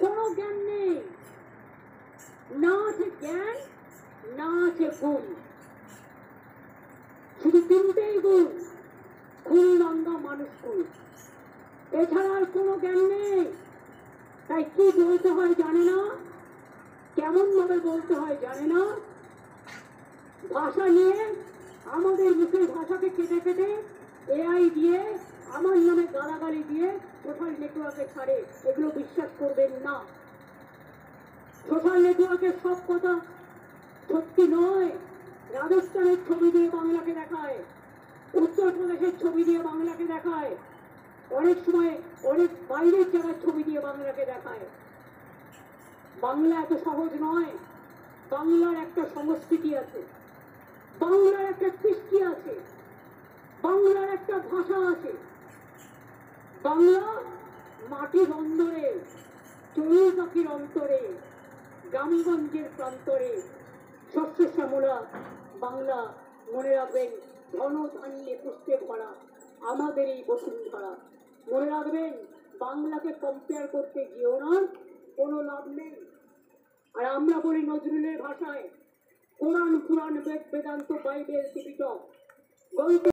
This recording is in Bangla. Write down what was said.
কোনো জ্ঞান নেই, না আছে জ্ঞান, না আছে গুণ। শুধু তিনটেই গুণ, খুন, দাঙ্গা, মানুষ খুন, এছাড়া আর কোনো জ্ঞান নেই। তাই কি বলতে হয় জানে না, কেমন ভাবে বলতে হয় জানে না। ভাষা নিয়ে আমাদের মুখের ভাষাকে কেটে কেটে এআই দিয়ে আমার নামে গালাগালি দিয়ে সোশ্যাল নেটওয়ার্কে ছাড়ে। এগুলো বিশ্বাস করবেন না। সোশ্যাল নেটওয়ার্কের সব কথা সত্যি নয়। রাজস্থানের ছবি দিয়ে বাংলাকে দেখায়, উত্তরপ্রদেশের ছবি দিয়ে বাংলাকে দেখায়, অনেক সময় অনেক বাইরের জায়গার ছবি দিয়ে বাংলাকে দেখায়। বাংলা এত সহজ নয়। বাংলার একটা সংস্কৃতি আছে, বাংলার একটা কৃষ্টি আছে, বাংলার একটা ভাষা আছে। বাংলা মাটির অন্দরে, চড়ুই পাখির অন্তরে, গ্রামগঞ্জের প্রান্তরে শস্য শ্যামলা বাংলা। মনে রাখবেন, ধন ধান্যে পুষ্পে ভরা আমাদের এই বসুন্ধরা। মনে রাখবেন, বাংলাকে কম্পেয়ার করতে গিয়েও না, কোনো লাভ নেই। আর আমরা বলি নজরুলের ভাষায়, কোরআন পুরাণ বেদ বেদান্ত বাইবেল ত্রিপিটক গ্রন্থ